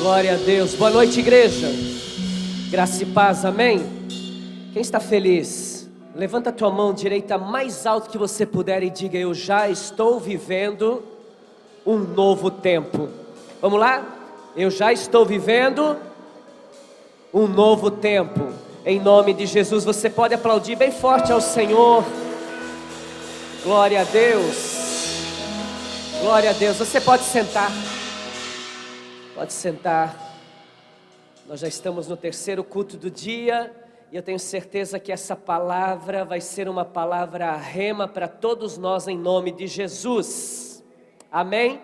Glória a Deus. Boa noite, igreja. Graça e paz, amém? Quem está feliz? Levanta a tua mão direita mais alto que você puder e diga: eu já estou vivendo um novo tempo. Vamos lá? Eu já estou vivendo um novo tempo. Em nome de Jesus, você pode aplaudir bem forte ao Senhor. Glória a Deus. Glória a Deus. Você pode sentar. Pode sentar. Nós já estamos no terceiro culto do dia e eu tenho certeza que essa palavra vai ser uma palavra rema para todos nós em nome de Jesus. Amém?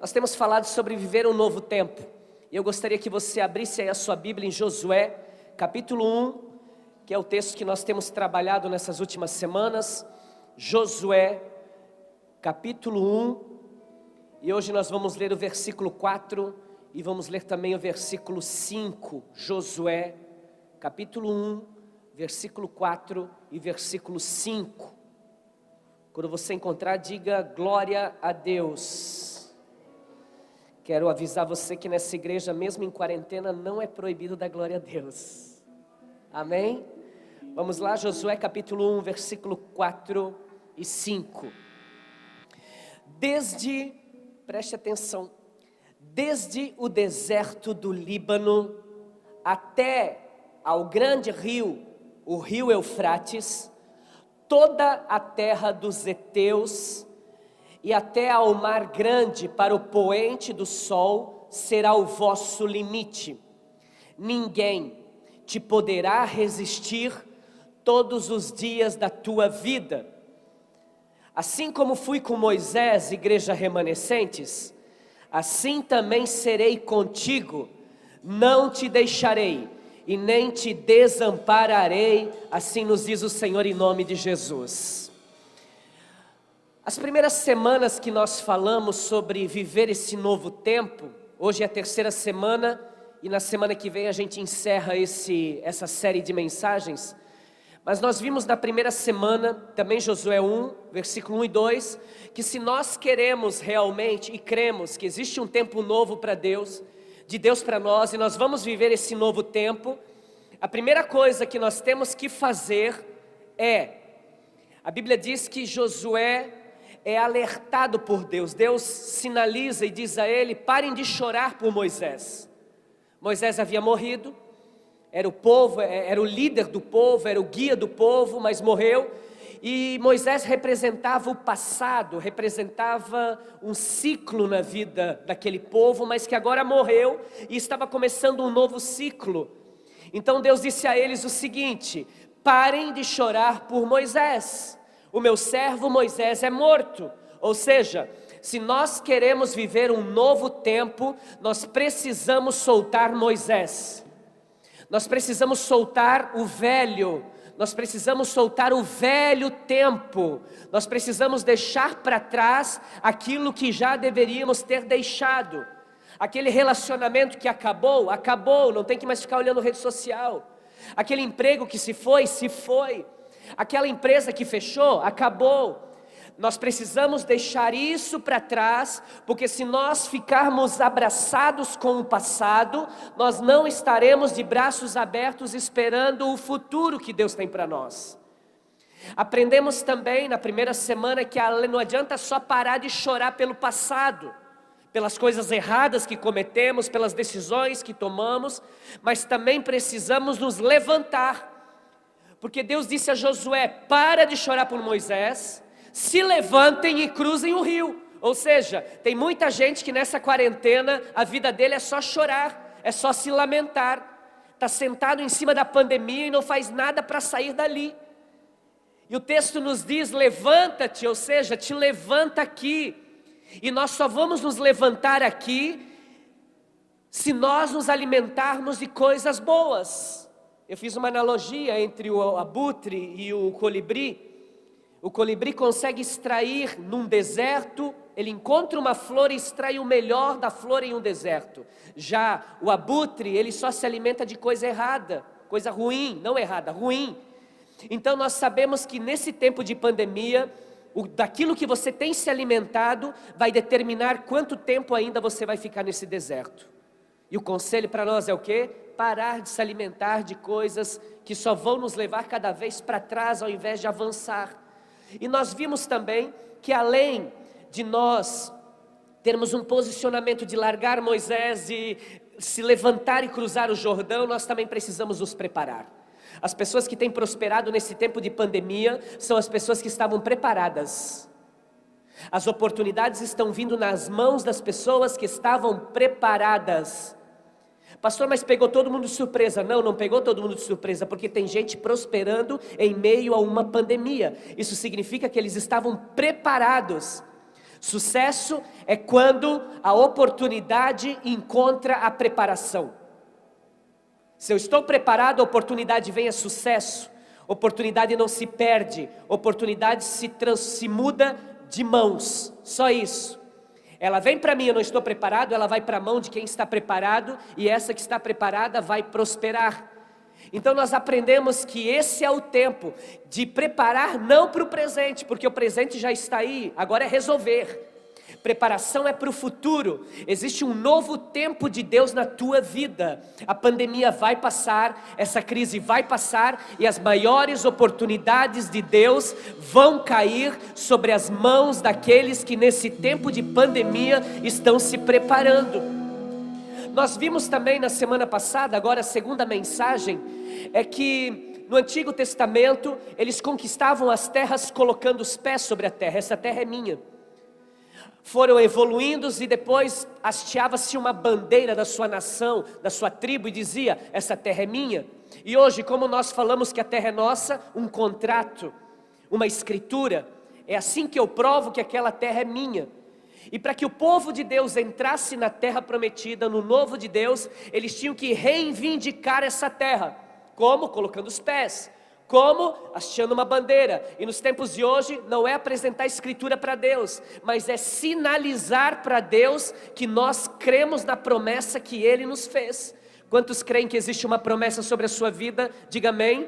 Nós temos falado sobre viver um novo tempo. E eu gostaria que você abrisse aí a sua Bíblia em Josué, capítulo 1, que é o texto que nós temos trabalhado nessas últimas semanas. Josué, capítulo 1, e hoje nós vamos ler o versículo 4 e vamos ler também o versículo 5. Josué, capítulo 1, versículo 4 e versículo 5. Quando você encontrar, diga glória a Deus. Quero avisar você que nessa igreja, mesmo em quarentena, não é proibido dar glória a Deus. Amém? Vamos lá, Josué capítulo 1, versículo 4 e 5. Preste atenção, desde o deserto do Líbano até ao grande rio, o rio Eufrates, toda a terra dos heteus e até ao mar grande para o poente do sol será o vosso limite. Ninguém te poderá resistir todos os dias da tua vida. Assim como fui com Moisés, igreja remanescentes, assim também serei contigo, não te deixarei e nem te desampararei, assim nos diz o Senhor em nome de Jesus. As primeiras semanas que nós falamos sobre viver esse novo tempo, hoje é a terceira semana e na semana que vem a gente encerra essa série de mensagens. Mas nós vimos na primeira semana, também Josué 1, versículo 1 e 2, que se nós queremos realmente e cremos que existe um tempo novo para Deus, de Deus para nós, e nós vamos viver esse novo tempo, a primeira coisa que nós temos que fazer a Bíblia diz que Josué é alertado por Deus, Deus sinaliza e diz a ele: parem de chorar por Moisés. Moisés havia morrido, era o povo, era o líder do povo, era o guia do povo, mas morreu. E Moisés representava o passado, representava um ciclo na vida daquele povo, mas que agora morreu e estava começando um novo ciclo. Então Deus disse a eles o seguinte: parem de chorar por Moisés, o meu servo Moisés é morto. Ou seja, se nós queremos viver um novo tempo, nós precisamos soltar Moisés. Nós precisamos soltar o velho, nós precisamos soltar o velho tempo, nós precisamos deixar para trás aquilo que já deveríamos ter deixado. Aquele relacionamento que acabou, não tem que mais ficar olhando rede social. Aquele emprego que se foi. Aquela empresa que fechou, acabou. Nós precisamos deixar isso para trás, porque se nós ficarmos abraçados com o passado, nós não estaremos de braços abertos esperando o futuro que Deus tem para nós. Aprendemos também na primeira semana que não adianta só parar de chorar pelo passado, pelas coisas erradas que cometemos, pelas decisões que tomamos, mas também precisamos nos levantar, porque Deus disse a Josué: para de chorar por Moisés, se levantem e cruzem o rio. Ou seja, tem muita gente que nessa quarentena a vida dele é só chorar, é só se lamentar, está sentado em cima da pandemia e não faz nada para sair dali. E o texto nos diz: levanta-te, ou seja, te levanta aqui. E nós só vamos nos levantar aqui se nós nos alimentarmos de coisas boas. Eu fiz uma analogia entre o abutre e o colibri. O colibri consegue extrair num deserto, ele encontra uma flor e extrai o melhor da flor em um deserto. Já o abutre, ele só se alimenta de coisa errada, coisa ruim, não errada, ruim. Então nós sabemos que nesse tempo de pandemia, daquilo que você tem se alimentado vai determinar quanto tempo ainda você vai ficar nesse deserto. E o conselho para nós é o quê? Parar de se alimentar de coisas que só vão nos levar cada vez para trás ao invés de avançar. E nós vimos também que além de nós termos um posicionamento de largar Moisés e se levantar e cruzar o Jordão, nós também precisamos nos preparar. As pessoas que têm prosperado nesse tempo de pandemia são as pessoas que estavam preparadas. As oportunidades estão vindo nas mãos das pessoas que estavam preparadas. Pastor, mas pegou todo mundo de surpresa? Não, não pegou todo mundo de surpresa, porque tem gente prosperando em meio a uma pandemia. Isso significa que eles estavam preparados. Sucesso é quando a oportunidade encontra a preparação. Se eu estou preparado, a oportunidade vem a sucesso. Oportunidade não se perde, oportunidade se muda de mãos, só isso. Ela vem para mim, eu não estou preparado, ela vai para a mão de quem está preparado, e essa que está preparada vai prosperar. Então nós aprendemos que esse é o tempo de preparar não para o presente, porque o presente já está aí, agora é resolver. Preparação é para o futuro. Existe um novo tempo de Deus na tua vida. A pandemia vai passar, essa crise vai passar, e as maiores oportunidades de Deus vão cair sobre as mãos daqueles que nesse tempo de pandemia estão se preparando. Nós vimos também na semana passada, agora a segunda mensagem, é que no Antigo Testamento eles conquistavam as terras colocando os pés sobre a terra. Essa terra é minha. Foram evoluindo e depois hasteava-se uma bandeira da sua nação, da sua tribo, e dizia: essa terra é minha. E hoje, como nós falamos que a terra é nossa, um contrato, uma escritura, é assim que eu provo que aquela terra é minha. E para que o povo de Deus entrasse na terra prometida, no novo de Deus, eles tinham que reivindicar essa terra. Como? Colocando os pés. Como? Hasteando uma bandeira. E nos tempos de hoje não é apresentar escritura para Deus, mas é sinalizar para Deus que nós cremos na promessa que Ele nos fez. Quantos creem que existe uma promessa sobre a sua vida? Diga amém.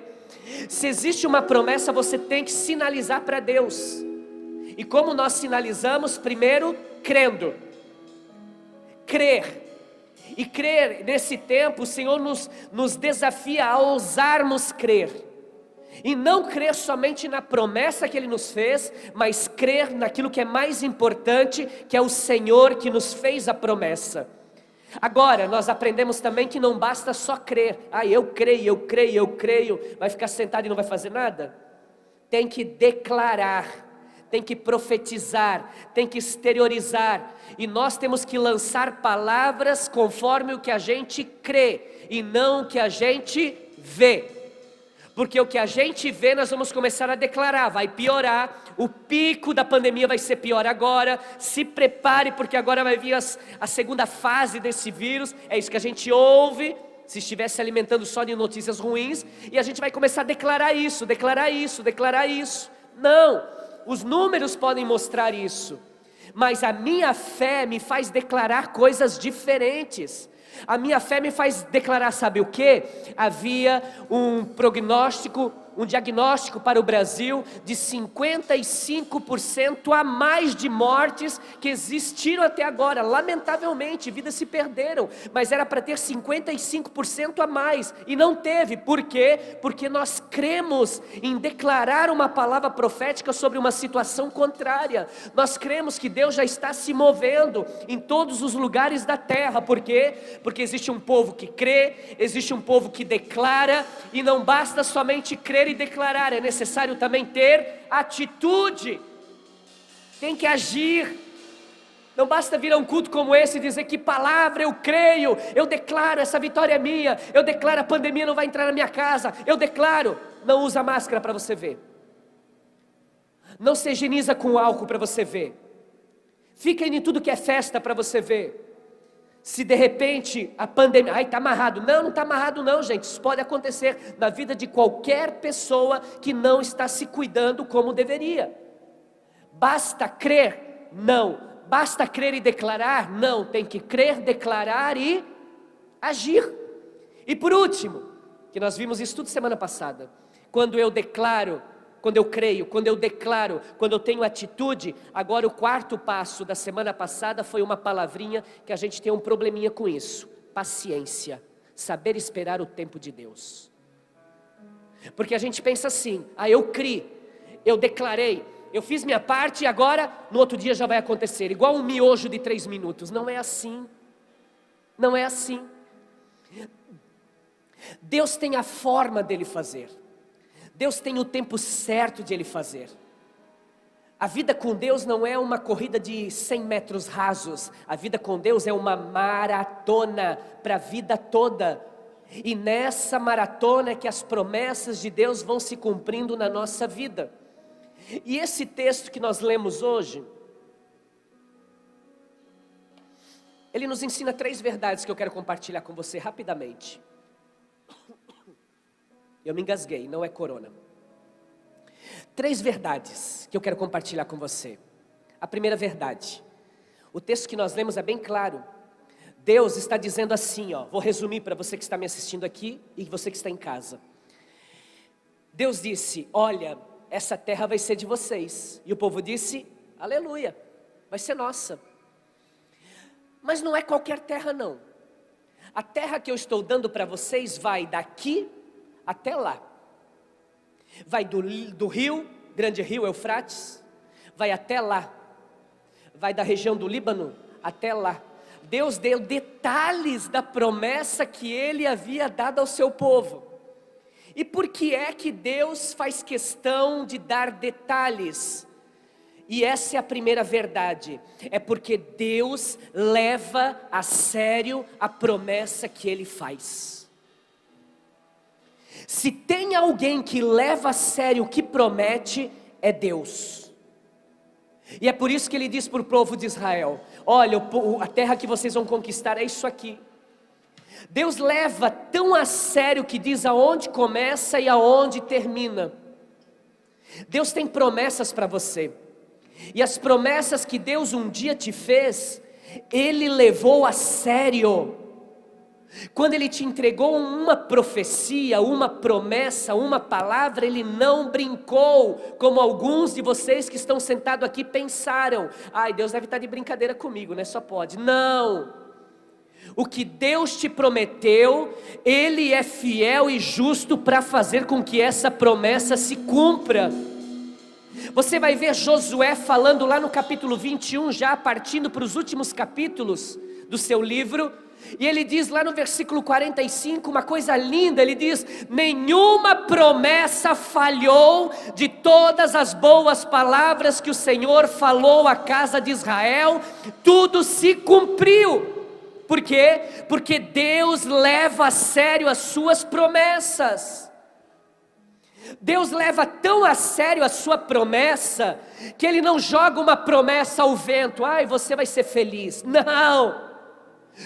Se existe uma promessa, você tem que sinalizar para Deus. E como nós sinalizamos? Primeiro, crendo. Crer. E crer nesse tempo, o Senhor nos desafia a ousarmos crer. E não crer somente na promessa que Ele nos fez, mas crer naquilo que é mais importante, que é o Senhor que nos fez a promessa. Agora, nós aprendemos também que não basta só crer. Eu creio, vai ficar sentado e não vai fazer nada? Tem que declarar, tem que profetizar, tem que exteriorizar. E nós temos que lançar palavras conforme o que a gente crê, e não o que a gente vê. Porque o que a gente vê nós vamos começar a declarar, vai piorar, o pico da pandemia vai ser pior agora, se prepare porque agora vai vir a segunda fase desse vírus, é isso que a gente ouve, se estivesse se alimentando só de notícias ruins, e a gente vai começar a declarar isso. Não, os números podem mostrar isso, mas a minha fé me faz declarar coisas diferentes. A minha fé me faz declarar, sabe o que? Havia um prognóstico, um diagnóstico para o Brasil de 55% a mais de mortes que existiram até agora. Lamentavelmente, vidas se perderam, mas era para ter 55% a mais, e não teve. Por quê? Porque nós cremos em declarar uma palavra profética sobre uma situação contrária. Nós cremos que Deus já está se movendo em todos os lugares da terra. Por quê? Porque existe um povo que crê, existe um povo que declara, e não basta somente crer e declarar, é necessário também ter atitude, tem que agir. Não basta vir a um culto como esse e dizer: que palavra, eu creio, eu declaro, essa vitória é minha, eu declaro, a pandemia não vai entrar na minha casa, eu declaro. Não usa máscara para você ver, não se higieniza com álcool para você ver, fica em tudo que é festa para você ver. Se de repente a pandemia, está amarrado. Não está amarrado não, gente. Isso pode acontecer na vida de qualquer pessoa que não está se cuidando como deveria. Basta crer? Não. Basta crer e declarar? Não. Tem que crer, declarar e agir. E por último, que nós vimos isso tudo semana passada, quando eu declaro, quando eu creio, quando eu declaro, quando eu tenho atitude. Agora o quarto passo da semana passada foi uma palavrinha que a gente tem um probleminha com isso: paciência, saber esperar o tempo de Deus. Porque a gente pensa assim: eu criei, eu declarei, eu fiz minha parte e agora no outro dia já vai acontecer, igual um miojo de 3 minutos. Não é assim, não é assim. Deus tem a forma dele fazer, Deus tem o tempo certo de ele fazer. A vida com Deus não é uma corrida de 100 metros rasos, a vida com Deus é uma maratona para a vida toda. E nessa maratona é que as promessas de Deus vão se cumprindo na nossa vida. E esse texto que nós lemos hoje, ele nos ensina 3 verdades que eu quero compartilhar com você rapidamente. Eu me engasguei, não é corona. 3 verdades que eu quero compartilhar com você. A primeira verdade, o texto que nós lemos é bem claro. Deus está dizendo assim, vou resumir para você que está me assistindo aqui e você que está em casa. Deus disse: olha, essa terra vai ser de vocês. E o povo disse: aleluia, vai ser nossa. Mas não é qualquer terra não. A terra que eu estou dando para vocês vai daqui até lá. Vai do rio, grande rio Eufrates, vai até lá. Vai da região do Líbano até lá. Deus deu detalhes da promessa que Ele havia dado ao seu povo. E por que é que Deus faz questão de dar detalhes? E essa é a primeira verdade, é porque Deus leva a sério a promessa que Ele faz. Se tem alguém que leva a sério o que promete, é Deus. E é por isso que Ele diz para o povo de Israel: olha, a terra que vocês vão conquistar é isso aqui. Deus leva tão a sério que diz aonde começa e aonde termina. Deus tem promessas para você. E as promessas que Deus um dia te fez, Ele levou a sério. Quando Ele te entregou uma profecia, uma promessa, uma palavra, Ele não brincou, como alguns de vocês que estão sentados aqui pensaram: ai, Deus deve estar de brincadeira comigo, né? Só pode. Não! O que Deus te prometeu, Ele é fiel e justo para fazer com que essa promessa se cumpra. Você vai ver Josué falando lá no capítulo 21, já partindo para os últimos capítulos do seu livro. E ele diz lá no versículo 45 uma coisa linda, ele diz: nenhuma promessa falhou de todas as boas palavras que o Senhor falou à casa de Israel, tudo se cumpriu. Por quê? Porque Deus leva a sério as suas promessas. Deus leva tão a sério a sua promessa, que Ele não joga uma promessa ao vento: ai, você vai ser feliz. Não!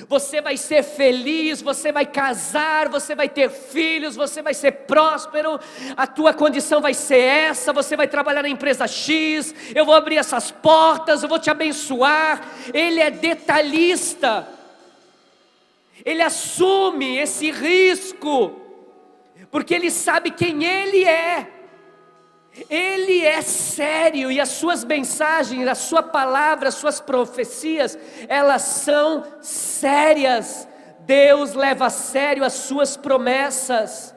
Você vai ser feliz, você vai casar, você vai ter filhos, você vai ser próspero, a tua condição vai ser essa, você vai trabalhar na empresa X, eu vou abrir essas portas, eu vou te abençoar. Ele é detalhista, Ele assume esse risco, porque Ele sabe quem Ele é. Ele é sério, e as suas mensagens, a sua palavra, as suas profecias, elas são sérias. Deus leva a sério as suas promessas.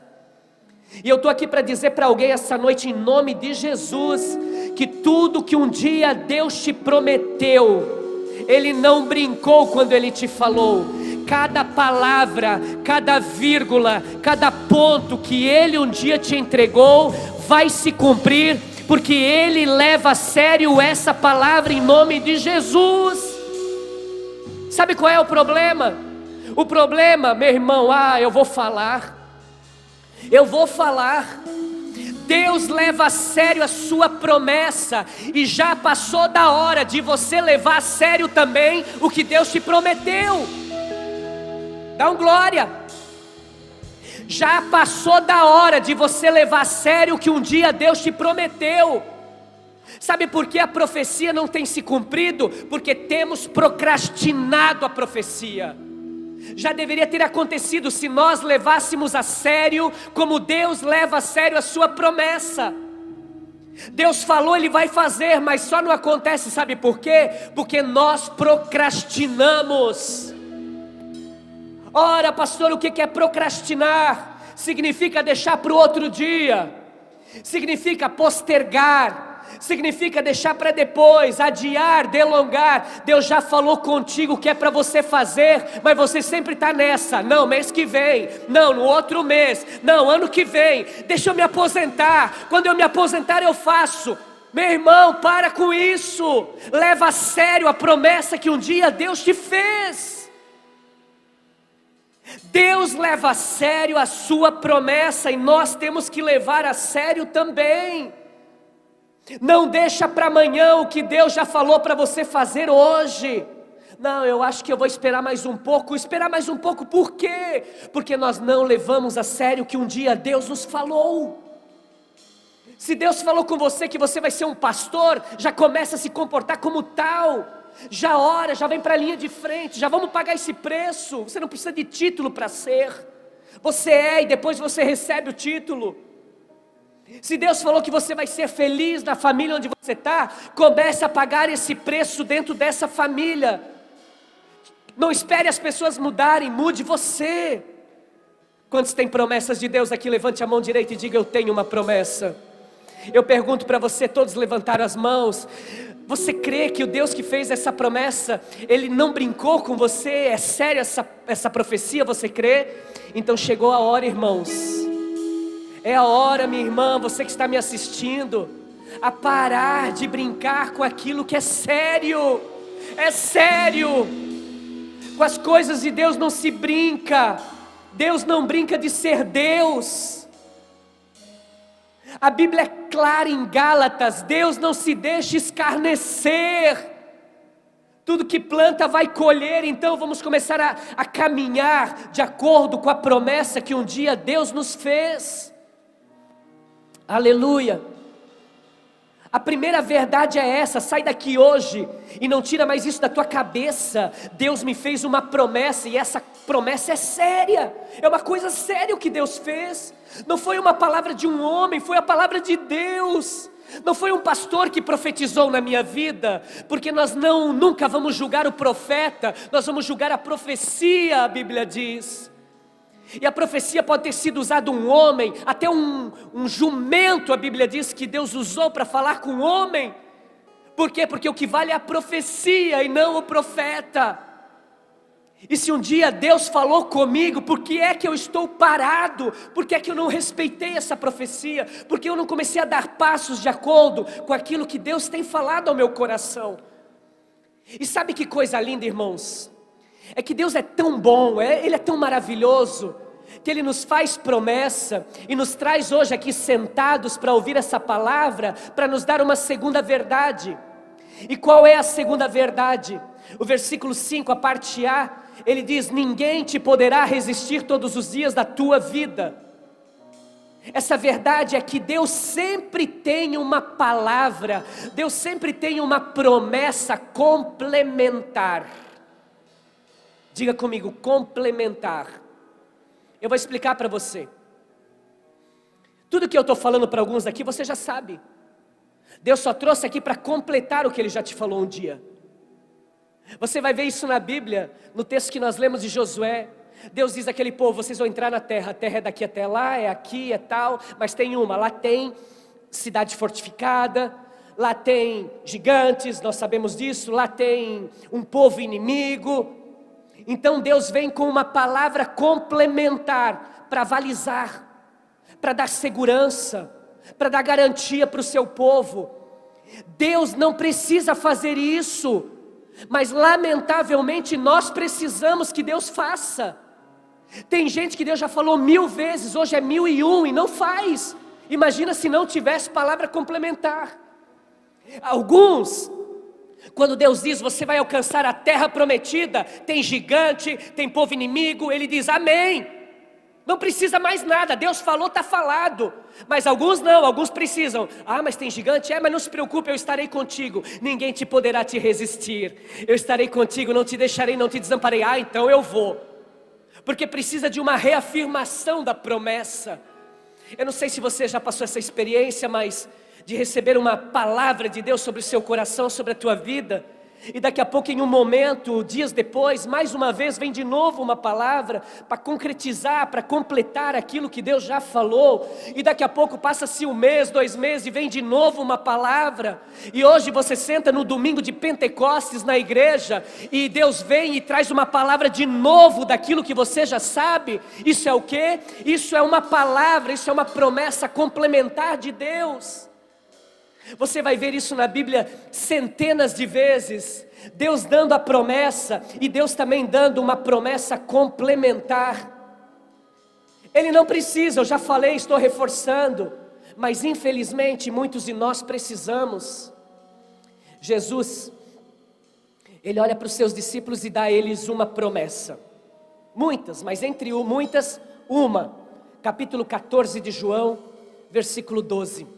E eu estou aqui para dizer para alguém essa noite, em nome de Jesus, que tudo que um dia Deus te prometeu, Ele não brincou quando Ele te falou. Cada palavra, cada vírgula, cada ponto que Ele um dia te entregou, vai se cumprir, porque Ele leva a sério essa palavra em nome de Jesus. Sabe qual é o problema? O problema, meu irmão, eu vou falar. Deus leva a sério a sua promessa, e já passou da hora de você levar a sério também o que Deus te prometeu. Dá um glória. Já passou da hora de você levar a sério o que um dia Deus te prometeu. Sabe por que a profecia não tem se cumprido? Porque temos procrastinado a profecia. Já deveria ter acontecido se nós levássemos a sério como Deus leva a sério a sua promessa. Deus falou, Ele vai fazer, mas só não acontece, sabe por quê? Porque nós procrastinamos. Ora, pastor, o que é procrastinar? Significa deixar para o outro dia, significa postergar, significa deixar para depois, adiar, delongar. Deus já falou contigo o que é para você fazer, mas você sempre está nessa. Não, mês que vem, não, no outro mês, não, ano que vem, deixa eu me aposentar, quando eu me aposentar eu faço. Meu irmão, para com isso, leva a sério a promessa que um dia Deus te fez. Deus leva a sério a sua promessa, e nós temos que levar a sério também. Não deixa para amanhã o que Deus já falou para você fazer hoje. Não, eu acho que eu vou esperar mais um pouco. Esperar mais um pouco por quê? Porque nós não levamos a sério o que um dia Deus nos falou. Se Deus falou com você que você vai ser um pastor, já começa a se comportar como tal. Já ora, já vem para a linha de frente, já vamos pagar esse preço. Você não precisa de título para ser. Você é, e depois você recebe o título. Se Deus falou que você vai ser feliz na família onde você está, comece a pagar esse preço dentro dessa família. Não espere as pessoas mudarem, mude você. Quantos têm promessas de Deus aqui? Levante a mão direita e diga: eu tenho uma promessa. Eu pergunto para você, todos levantaram as mãos. Você crê que o Deus que fez essa promessa, Ele não brincou com você? É sério essa profecia? Você crê? Então chegou a hora, irmãos. É a hora, minha irmã, você que está me assistindo, a parar de brincar com aquilo que é sério. É sério. Com as coisas de Deus não se brinca. Deus não brinca de ser Deus. A Bíblia é clara em Gálatas: Deus não se deixa escarnecer. Tudo que planta vai colher. Então vamos começar a caminhar de acordo com a promessa que um dia Deus nos fez. Aleluia. A primeira verdade é essa: sai daqui hoje e não tira mais isso da tua cabeça. Deus me fez uma promessa, e essa promessa é séria. É uma coisa séria o que Deus fez. Não foi uma palavra de um homem, foi a palavra de Deus. Não foi um pastor que profetizou na minha vida, porque nós nunca vamos julgar o profeta, nós vamos julgar a profecia, a Bíblia diz. E a profecia pode ter sido usado um homem, até um jumento, a Bíblia diz que Deus usou para falar com o homem. Por quê? Porque o que vale é a profecia e não o profeta. E se um dia Deus falou comigo, por que é que eu estou parado? Por que é que eu não respeitei essa profecia? Por que eu não comecei a dar passos de acordo com aquilo que Deus tem falado ao meu coração? E sabe que coisa linda, irmãos? É que Deus é tão bom, Ele é tão maravilhoso, que Ele nos faz promessa e nos traz hoje aqui sentados para ouvir essa palavra, para nos dar uma segunda verdade. E qual é a segunda verdade? O versículo 5, a parte A, ele diz: ninguém te poderá resistir todos os dias da tua vida. Essa verdade é que Deus sempre tem uma palavra, Deus sempre tem uma promessa complementar. Diga comigo: complementar. Eu vou explicar para você. Tudo que eu estou falando para alguns aqui, você já sabe. Deus só trouxe aqui para completar o que Ele já te falou um dia. Você vai ver isso na Bíblia, no texto que nós lemos de Josué. Deus diz àquele povo: vocês vão entrar na terra. A terra é daqui até lá, é aqui, é tal. Mas tem uma, lá tem cidade fortificada, lá tem gigantes, nós sabemos disso. Lá tem um povo inimigo. Então Deus vem com uma palavra complementar para avalizar, para dar segurança, para dar garantia para o seu povo. Deus não precisa fazer isso, mas lamentavelmente nós precisamos que Deus faça. Tem gente que Deus já falou 1000 vezes, hoje é 1001 e não faz. Imagina se não tivesse palavra complementar. Alguns, quando Deus diz: você vai alcançar a terra prometida, tem gigante, tem povo inimigo, Ele diz amém. Não precisa mais nada, Deus falou, está falado. Mas alguns não, alguns precisam. Ah, mas tem gigante? Mas não se preocupe, eu estarei contigo. Ninguém te poderá te resistir. Eu estarei contigo, não te deixarei, não te desamparei. Ah, então eu vou. Porque precisa de uma reafirmação da promessa. Eu não sei se você já passou essa experiência, mas de receber uma palavra de Deus sobre o seu coração, sobre a tua vida. E daqui a pouco, em um momento, dias depois, mais uma vez vem de novo uma palavra para concretizar, para completar aquilo que Deus já falou. E daqui a pouco passa-se 1 mês, 2 meses e vem de novo uma palavra. E hoje você senta no domingo de Pentecostes na igreja e Deus vem e traz uma palavra de novo daquilo que você já sabe. Isso é o quê? Isso é uma palavra, isso é uma promessa complementar de Deus. Você vai ver isso na Bíblia centenas de vezes, Deus dando a promessa e Deus também dando uma promessa complementar. Ele não precisa, eu já falei, estou reforçando, mas infelizmente muitos de nós precisamos. Jesus, Ele olha para os seus discípulos e dá a eles uma promessa, muitas, mas entre muitas, uma, capítulo 14 de João, versículo 12.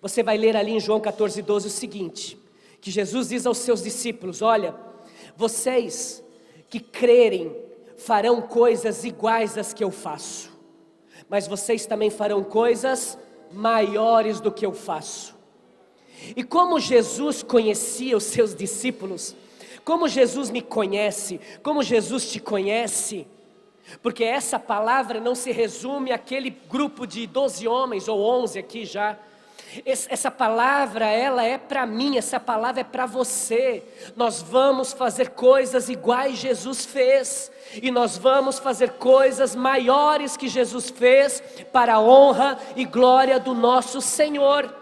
Você vai ler ali em João 14, 12 o seguinte, que Jesus diz aos seus discípulos: olha, vocês que crerem farão coisas iguais às que eu faço, mas vocês também farão coisas maiores do que eu faço. E como Jesus conhecia os seus discípulos, como Jesus me conhece, como Jesus te conhece, porque essa palavra não se resume àquele grupo de 12 homens ou 11 aqui já. Essa palavra, ela é para mim, essa palavra é para você. Nós vamos fazer coisas iguais Jesus fez, e nós vamos fazer coisas maiores que Jesus fez, para a honra e glória do nosso Senhor.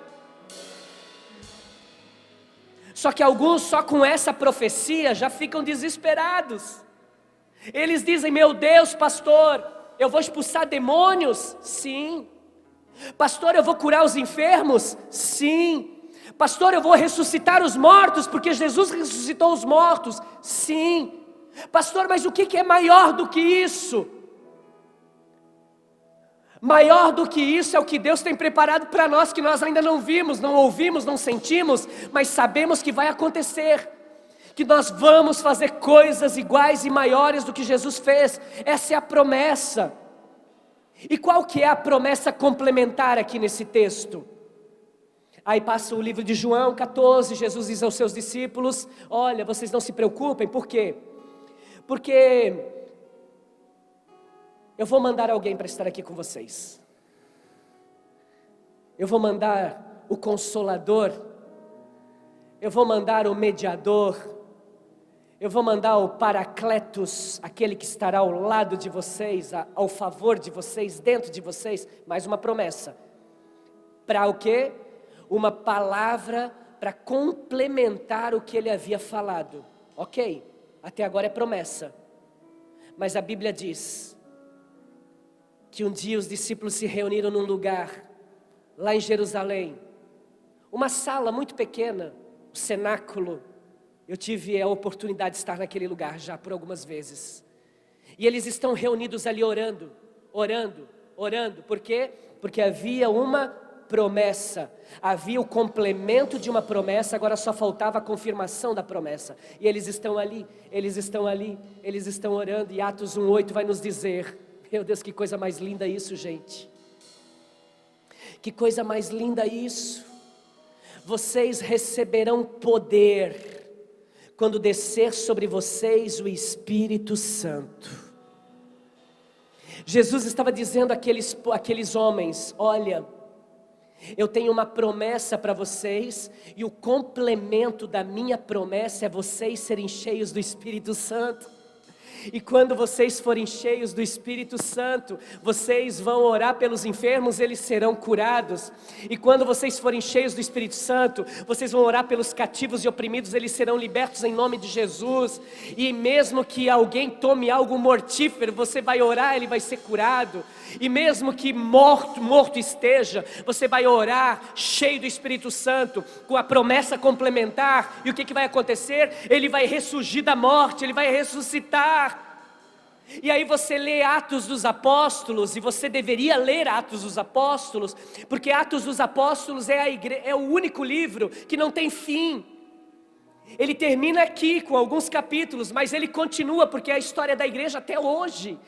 Só que alguns só com essa profecia já ficam desesperados. Eles dizem: meu Deus, pastor, eu vou expulsar demônios? Sim. Pastor, eu vou curar os enfermos? Sim. Pastor, eu vou ressuscitar os mortos, porque Jesus ressuscitou os mortos? Sim. Pastor, mas o que é maior do que isso? Maior do que isso é o que Deus tem preparado para nós, que nós ainda não vimos, não ouvimos, não sentimos, mas sabemos que vai acontecer, que nós vamos fazer coisas iguais e maiores do que Jesus fez. Essa é a promessa. E qual que é a promessa complementar aqui nesse texto? Aí passa o livro de João 14, Jesus diz aos seus discípulos: olha, vocês não se preocupem, por quê? Porque eu vou mandar alguém para estar aqui com vocês. Eu vou mandar o Consolador, eu vou mandar o Mediador, eu vou mandar o Paracletos, aquele que estará ao lado de vocês, ao favor de vocês, dentro de vocês. Mais uma promessa. Para o quê? Uma palavra para complementar o que ele havia falado. Ok, até agora é promessa. Mas a Bíblia diz que um dia os discípulos se reuniram num lugar, lá em Jerusalém. Uma sala muito pequena, o cenáculo. Eu tive a oportunidade de estar naquele lugar já por algumas vezes. E eles estão reunidos ali orando. Por quê? Porque havia uma promessa. Havia o complemento de uma promessa, agora só faltava a confirmação da promessa. E eles estão ali, eles estão orando. E Atos 1:8 vai nos dizer, meu Deus, que coisa mais linda isso, gente. Que coisa mais linda isso. Vocês receberão poder quando descer sobre vocês o Espírito Santo. Jesus estava dizendo àqueles homens: olha, eu tenho uma promessa para vocês, e o complemento da minha promessa é vocês serem cheios do Espírito Santo. E quando vocês forem cheios do Espírito Santo, vocês vão orar pelos enfermos, eles serão curados. E quando vocês forem cheios do Espírito Santo, vocês vão orar pelos cativos e oprimidos, eles serão libertos em nome de Jesus. E mesmo que alguém tome algo mortífero, você vai orar, ele vai ser curado. E mesmo que morto esteja, você vai orar cheio do Espírito Santo, com a promessa complementar. E o que vai acontecer? Ele vai ressurgir da morte, ele vai ressuscitar. E aí você lê Atos dos Apóstolos, e você deveria ler Atos dos Apóstolos, porque Atos dos Apóstolos é o único livro que não tem fim. Ele termina aqui com alguns capítulos, mas ele continua, porque é a história da igreja até hoje,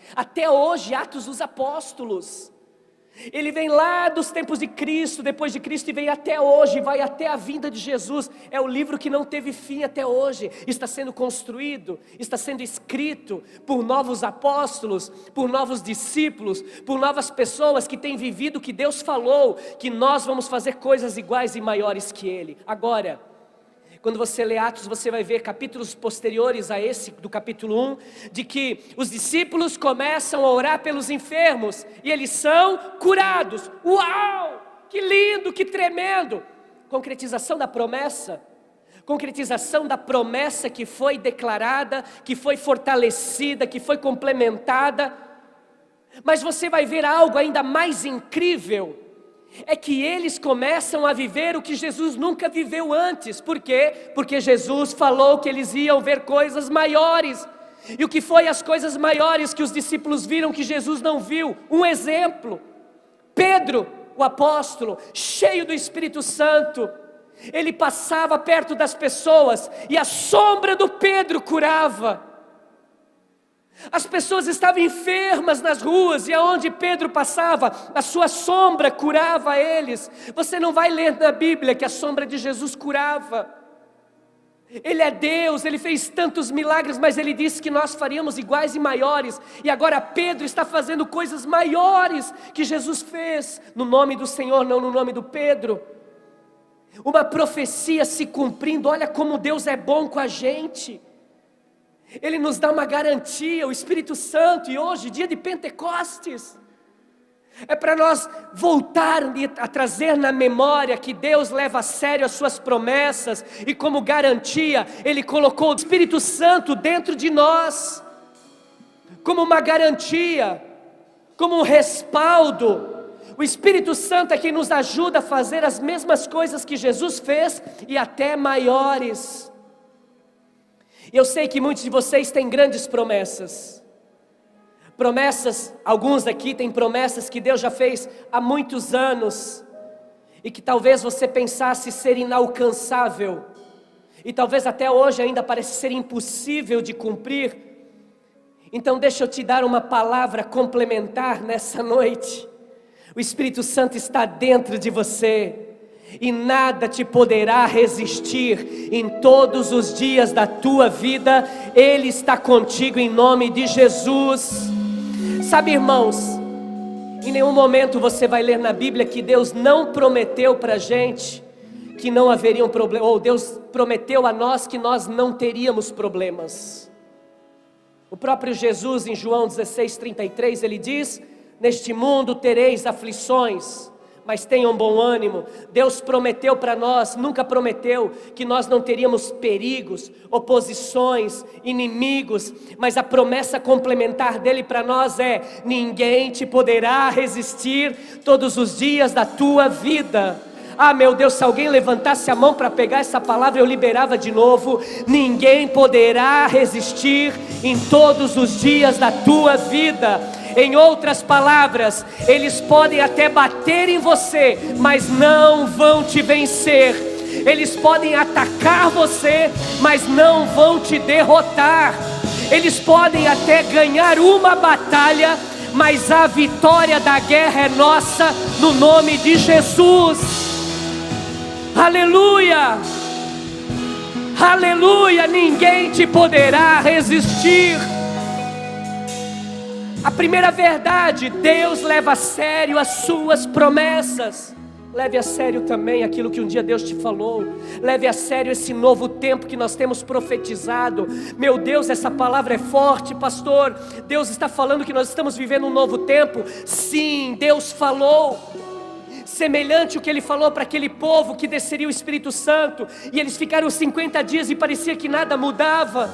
Atos dos Apóstolos. Ele vem lá dos tempos de Cristo, depois de Cristo, e vem até hoje, vai até a vinda de Jesus. É o livro que não teve fim até hoje. Está sendo construído, está sendo escrito por novos apóstolos, por novos discípulos, por novas pessoas que têm vivido o que Deus falou, que nós vamos fazer coisas iguais e maiores que Ele. Agora, quando você lê Atos, você vai ver capítulos posteriores a esse, do capítulo 1, de que os discípulos começam a orar pelos enfermos, e eles são curados. Uau! Que lindo, que tremendo! Concretização da promessa que foi declarada, que foi fortalecida, que foi complementada. Mas você vai ver algo ainda mais incrível, é que eles começam a viver o que Jesus nunca viveu antes. Por quê? Porque Jesus falou que eles iam ver coisas maiores. E o que foi as coisas maiores que os discípulos viram que Jesus não viu? Um exemplo: Pedro, o apóstolo, cheio do Espírito Santo, ele passava perto das pessoas e a sombra do Pedro curava. As pessoas estavam enfermas nas ruas, e aonde Pedro passava, a sua sombra curava eles. Você não vai ler na Bíblia que a sombra de Jesus curava. Ele é Deus, Ele fez tantos milagres, mas Ele disse que nós faríamos iguais e maiores. E agora Pedro está fazendo coisas maiores que Jesus fez, no nome do Senhor, não no nome do Pedro. Uma profecia se cumprindo. Olha como Deus é bom com a gente. Ele nos dá uma garantia, o Espírito Santo. E hoje, dia de Pentecostes, é para nós voltar a trazer na memória que Deus leva a sério as suas promessas. E como garantia, Ele colocou o Espírito Santo dentro de nós, como uma garantia, como um respaldo. O Espírito Santo é quem nos ajuda a fazer as mesmas coisas que Jesus fez, e até maiores. Eu sei que muitos de vocês têm grandes promessas. Alguns aqui têm promessas que Deus já fez há muitos anos, e que talvez você pensasse ser inalcançável, e talvez até hoje ainda parece ser impossível de cumprir. Então deixa eu te dar uma palavra complementar nessa noite. O Espírito Santo está dentro de você, e nada te poderá resistir em todos os dias da tua vida. Ele está contigo em nome de Jesus. Sabe, irmãos, em nenhum momento você vai ler na Bíblia que Deus não prometeu para a gente que não haveria um problema, ou Deus prometeu a nós que nós não teríamos problemas. O próprio Jesus, em João 16:33, ele diz: neste mundo tereis aflições, mas tenham bom ânimo. Deus prometeu para nós, nunca prometeu que nós não teríamos perigos, oposições, inimigos, mas a promessa complementar dele para nós é: ninguém te poderá resistir todos os dias da tua vida. Ah, meu Deus, se alguém levantasse a mão para pegar essa palavra, eu liberava de novo. Ninguém poderá resistir em todos os dias da tua vida. Em outras palavras, eles podem até bater em você, mas não vão te vencer. Eles podem atacar você, mas não vão te derrotar. Eles podem até ganhar uma batalha, mas a vitória da guerra é nossa, no nome de Jesus. Aleluia, aleluia, ninguém te poderá resistir. A primeira verdade: Deus leva a sério as suas promessas. Leve a sério também aquilo que um dia Deus te falou. Leve a sério esse novo tempo que nós temos profetizado. Meu Deus, essa palavra é forte, pastor. Deus está falando que nós estamos vivendo um novo tempo. Sim, Deus falou. Semelhante ao que Ele falou para aquele povo que desceria o Espírito Santo, e eles ficaram 50 dias e parecia que nada mudava.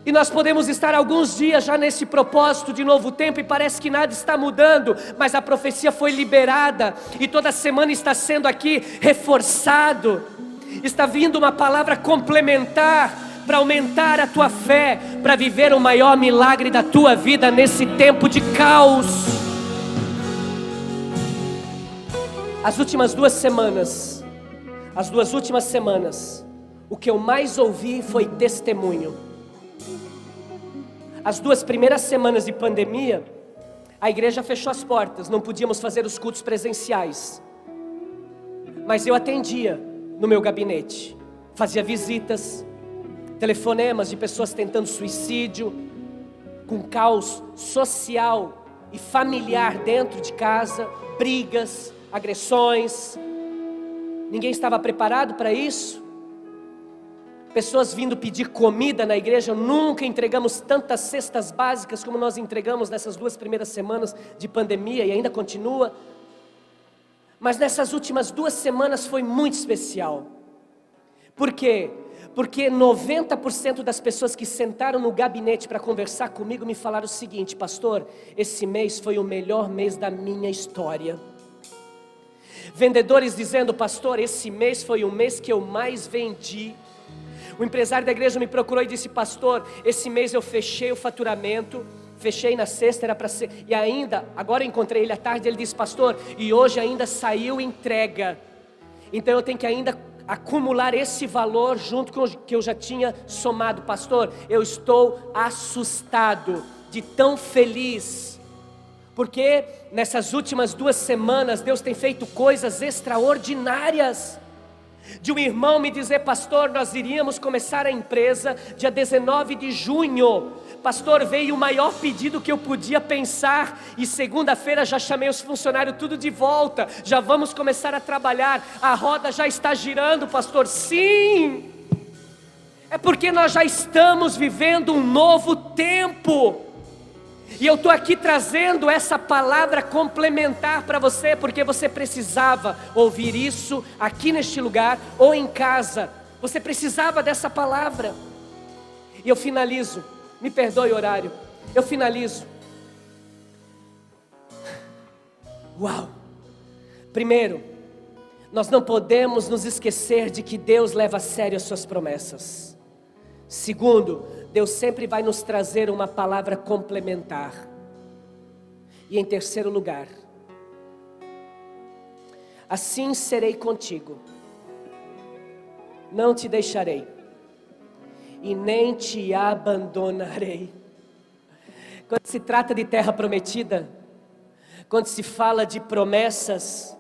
E nós podemos estar alguns dias já nesse propósito de novo tempo e parece que nada está mudando, mas a profecia foi liberada, e toda semana está sendo aqui reforçado. Está vindo uma palavra complementar para aumentar a tua fé, para viver o maior milagre da tua vida nesse tempo de caos. As duas últimas semanas, o que eu mais ouvi foi testemunho. As 2 primeiras semanas de pandemia, A igreja fechou as portas, não podíamos fazer os cultos presenciais. Mas eu atendia no meu gabinete, fazia visitas, telefonemas de pessoas tentando suicídio, com caos social e familiar dentro de casa, brigas, agressões. Ninguém estava preparado para isso. Pessoas vindo pedir comida na igreja. Nunca entregamos tantas cestas básicas como nós entregamos nessas 2 primeiras semanas de pandemia, e ainda continua. Mas nessas últimas 2 semanas foi muito especial. Por quê? Porque 90% das pessoas que sentaram no gabinete para conversar comigo me falaram o seguinte: pastor, esse mês foi o melhor mês da minha história. Vendedores dizendo: pastor, esse mês foi o mês que eu mais vendi. O empresário da igreja me procurou e disse: pastor, esse mês eu fechei o faturamento, fechei na sexta, era para ser, e ainda, agora eu encontrei ele à tarde, ele disse: pastor, e hoje ainda saiu entrega, então eu tenho que ainda acumular esse valor junto com o que eu já tinha somado. Pastor, eu estou assustado de tão feliz, porque nessas últimas 2 semanas Deus tem feito coisas extraordinárias. De um irmão me dizer: pastor, nós iríamos começar a empresa dia 19 de junho. Pastor, veio o maior pedido que eu podia pensar, e segunda-feira já chamei os funcionários tudo de volta, já vamos começar a trabalhar, a roda já está girando, pastor. Sim, é porque nós já estamos vivendo um novo tempo. E eu estou aqui trazendo essa palavra complementar para você, porque você precisava ouvir isso aqui neste lugar ou em casa. Você precisava dessa palavra. E eu finalizo, me perdoe o horário, eu finalizo. Uau! Primeiro, nós não podemos nos esquecer de que Deus leva a sério as suas promessas. Segundo, Deus sempre vai nos trazer uma palavra complementar. E em terceiro lugar, assim serei contigo, não te deixarei e nem te abandonarei. Quando se trata de terra prometida, quando se fala de promessas,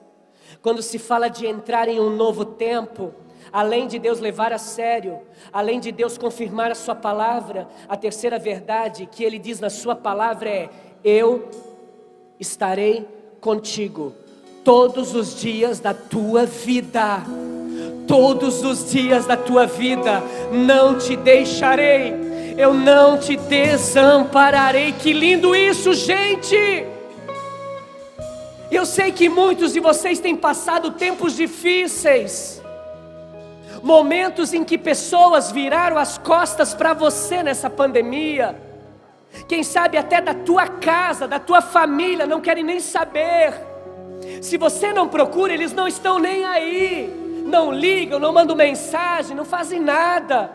quando se fala de entrar em um novo tempo, além de Deus levar a sério, além de Deus confirmar a sua palavra, a terceira verdade que Ele diz na sua palavra é: eu estarei contigo todos os dias da tua vida. Todos os dias da tua vida, não te deixarei, eu não te desampararei. Que lindo isso, gente! Eu sei que muitos de vocês têm passado tempos difíceis, momentos em que pessoas viraram as costas para você nessa pandemia. Quem sabe até da tua casa, da tua família, não querem nem saber. Se você não procura, eles não estão nem aí. Não ligam, não mandam mensagem, não fazem nada.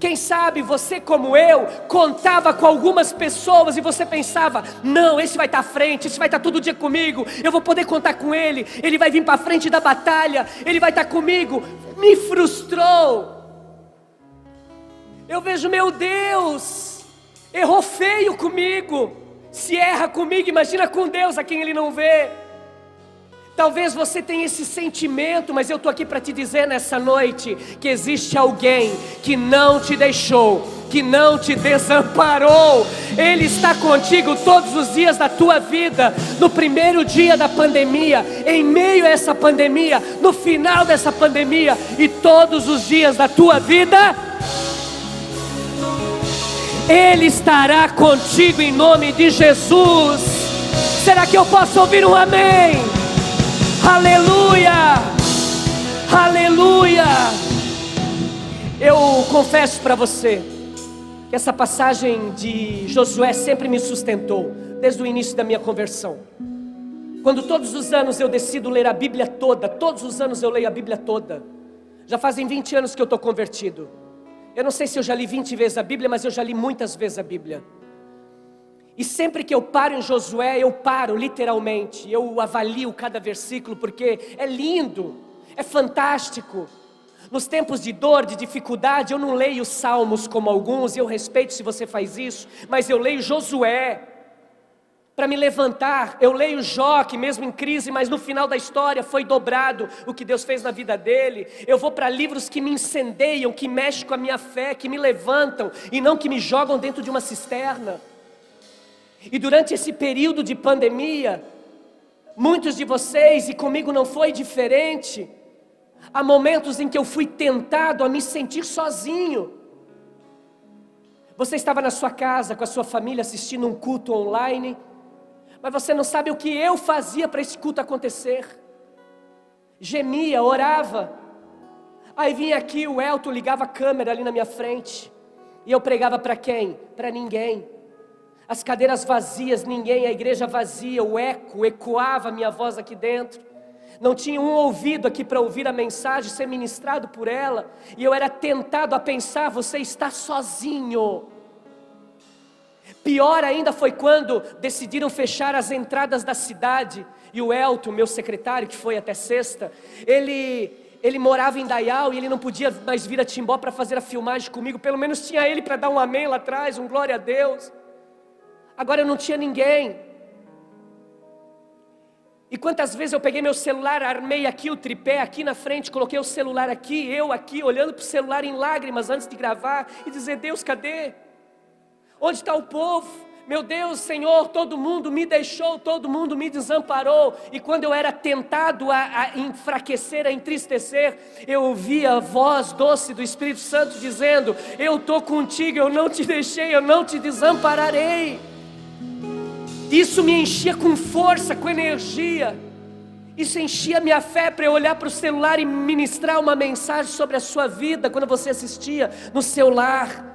Quem sabe você, como eu, contava com algumas pessoas e você pensava: não, esse vai estar à frente, esse vai estar todo dia comigo, eu vou poder contar com ele, ele vai vir para a frente da batalha, ele vai estar comigo. Me frustrou. Eu vejo: meu Deus, errou feio comigo. Se erra comigo, imagina com Deus, a quem Ele não vê. Talvez você tenha esse sentimento, mas eu estou aqui para te dizer nessa noite que existe alguém que não te deixou, que não te desamparou. Ele está contigo todos os dias da tua vida, no primeiro dia da pandemia, em meio a essa pandemia, no final dessa pandemia e todos os dias da tua vida. Ele estará contigo em nome de Jesus. Será que eu posso ouvir um amém? Aleluia, aleluia. Eu confesso para você que essa passagem de Josué sempre me sustentou, desde o início da minha conversão. Quando todos os anos eu decido ler a Bíblia toda, todos os anos eu leio a Bíblia toda. Já fazem 20 anos que eu estou convertido. Eu não sei se eu já li 20 vezes a Bíblia, mas eu já li muitas vezes a Bíblia. E sempre que eu paro em Josué, eu paro literalmente, eu avalio cada versículo, porque é lindo, é fantástico. Nos tempos de dor, de dificuldade, eu não leio salmos como alguns, e eu respeito se você faz isso, mas eu leio Josué. para me levantar. Eu leio Jó, que mesmo em crise, mas no final da história foi dobrado o que Deus fez na vida dele. Eu vou para livros que me incendeiam, que mexem com a minha fé, que me levantam e não que me jogam dentro de uma cisterna. E durante esse período de pandemia, muitos de vocês, e comigo não foi diferente, há momentos em que eu fui tentado a me sentir sozinho. Você estava na sua casa com a sua família assistindo um culto online, mas você não sabe o que eu fazia para esse culto acontecer. Gemia, orava. Aí vinha aqui o Elton, ligava a câmera ali na minha frente. E eu pregava para quem? Para ninguém. As cadeiras vazias, ninguém, a igreja vazia, o eco, ecoava a minha voz aqui dentro. Não tinha um ouvido aqui para ouvir a mensagem, ser ministrado por ela. E eu era tentado a pensar, você está sozinho. Pior ainda foi quando decidiram fechar as entradas da cidade. E o Elton, meu secretário, que foi até sexta, ele morava em Dayal e ele não podia mais vir a Timbó para fazer a filmagem comigo. Pelo menos tinha ele para dar um amém lá atrás, um glória a Deus. Agora eu não tinha ninguém. E quantas vezes eu peguei meu celular, armei aqui o tripé, aqui na frente, coloquei o celular aqui, eu aqui, olhando para o celular em lágrimas antes de gravar e dizer, Deus, cadê? Onde está o povo? Meu Deus, Senhor, todo mundo me deixou, todo mundo me desamparou. E quando eu era tentado a enfraquecer, a entristecer, eu ouvia a voz doce do Espírito Santo dizendo, eu estou contigo, eu não te deixei, eu não te desampararei. Isso me enchia com força, com energia. Isso enchia minha fé para eu olhar para o celular e ministrar uma mensagem sobre a sua vida quando você assistia no seu lar.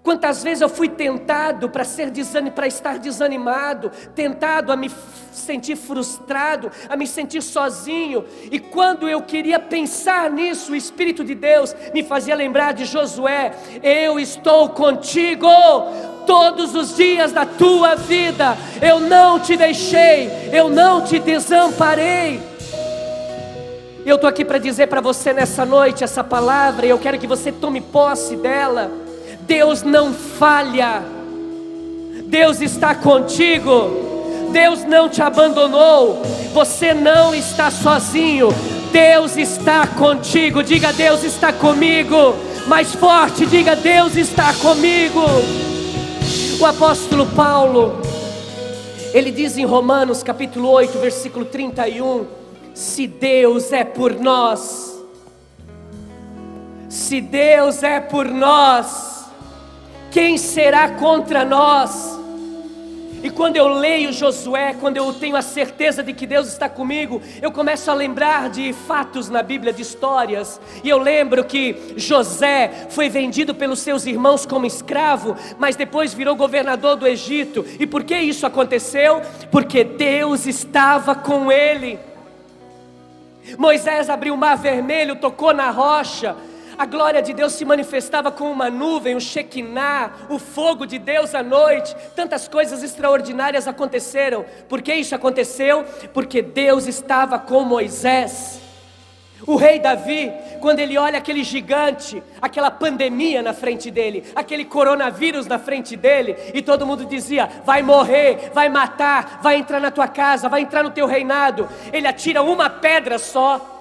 Quantas vezes eu fui tentado para estar desanimado, tentado a me sentir frustrado, a me sentir sozinho. E quando eu queria pensar nisso, o Espírito de Deus me fazia lembrar de Josué: eu estou contigo todos os dias da tua vida, eu não te deixei, eu não te desamparei. Eu estou aqui para dizer para você nessa noite essa palavra, e eu quero que você tome posse dela. Deus não falha, Deus está contigo, Deus não te abandonou, você não está sozinho, Deus está contigo. Diga, Deus está comigo. Mais forte, diga, Deus está comigo. O apóstolo Paulo, ele diz em Romanos capítulo 8, versículo 31, se Deus é por nós, se Deus é por nós, quem será contra nós? E quando eu leio Josué, quando eu tenho a certeza de que Deus está comigo, eu começo a lembrar de fatos na Bíblia, de histórias. E eu lembro que José foi vendido pelos seus irmãos como escravo, mas depois virou governador do Egito. E por que isso aconteceu? Porque Deus estava com ele. Moisés abriu o mar vermelho, tocou na rocha. A glória de Deus se manifestava com uma nuvem, o Shekinah, o fogo de Deus à noite. Tantas coisas extraordinárias aconteceram. Por que isso aconteceu? Porque Deus estava com Moisés. O rei Davi, quando ele olha aquele gigante, aquela pandemia na frente dele, aquele coronavírus na frente dele, e todo mundo dizia, vai morrer, vai matar, vai entrar na tua casa, vai entrar no teu reinado. Ele atira uma pedra só.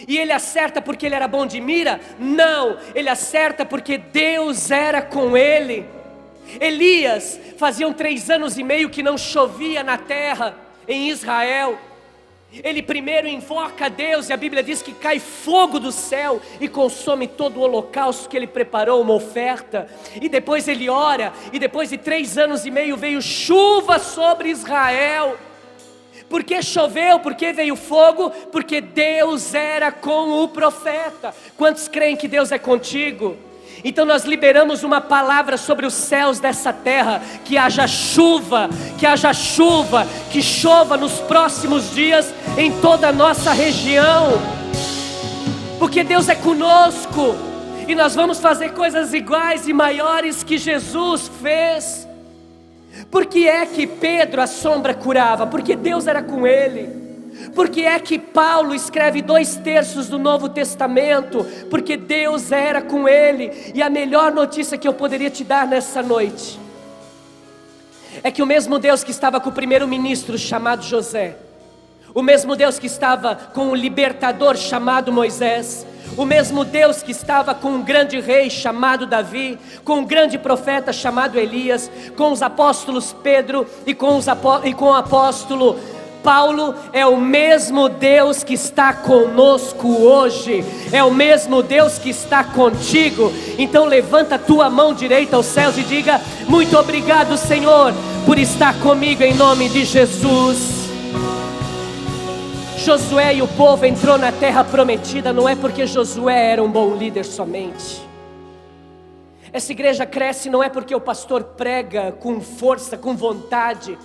E ele acerta porque ele era bom de mira? Não, ele acerta porque Deus era com ele. Elias, faziam 3 anos e meio que não chovia na terra em Israel. Ele primeiro invoca a Deus e a Bíblia diz que cai fogo do céu e consome todo o holocausto que ele preparou, uma oferta. E depois ele ora, e depois de 3 anos e meio veio chuva sobre Israel. Por que choveu? Por que veio fogo? Porque Deus era com o profeta. Quantos creem que Deus é contigo? Então nós liberamos uma palavra sobre os céus dessa terra, que haja chuva, que chova nos próximos dias em toda a nossa região. Porque Deus é conosco, e nós vamos fazer coisas iguais e maiores que Jesus fez. Por que é que Pedro a sombra curava? Porque Deus era com ele. Por que é que Paulo escreve 2/3 do Novo Testamento? Porque Deus era com ele. E a melhor notícia que eu poderia te dar nessa noite é que o mesmo Deus que estava com o primeiro-ministro chamado José, o mesmo Deus que estava com o libertador chamado Moisés, o mesmo Deus que estava com um grande rei chamado Davi, com um grande profeta chamado Elias, com os apóstolos Pedro e com o apóstolo Paulo, é o mesmo Deus que está conosco hoje, é o mesmo Deus que está contigo. Então levanta a tua mão direita aos céus e diga: muito obrigado, Senhor, por estar comigo, em nome de Jesus. Josué e o povo entrou na terra prometida, não é porque Josué era um bom líder somente. Essa igreja cresce não é porque o pastor prega com força, com vontade.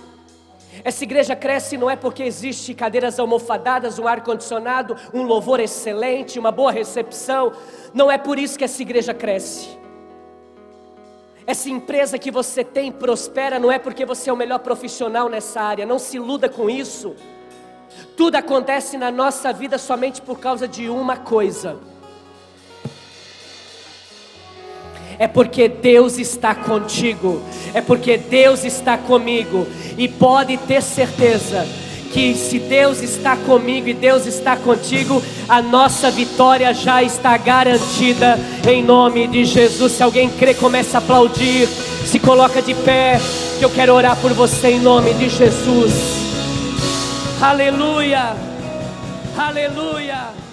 Essa igreja cresce não é porque existe cadeiras almofadadas, um ar-condicionado, um louvor excelente, uma boa recepção. Não é por isso que essa igreja cresce. Essa empresa que você tem prospera não é porque você é o melhor profissional nessa área. Não se iluda com isso. Tudo acontece na nossa vida somente por causa de uma coisa: é porque Deus está contigo, é porque Deus está comigo. E pode ter certeza que se Deus está comigo e Deus está contigo, a nossa vitória já está garantida, em nome de Jesus. Se alguém crê, comece a aplaudir, se coloca de pé, que eu quero orar por você em nome de Jesus. Aleluia, aleluia.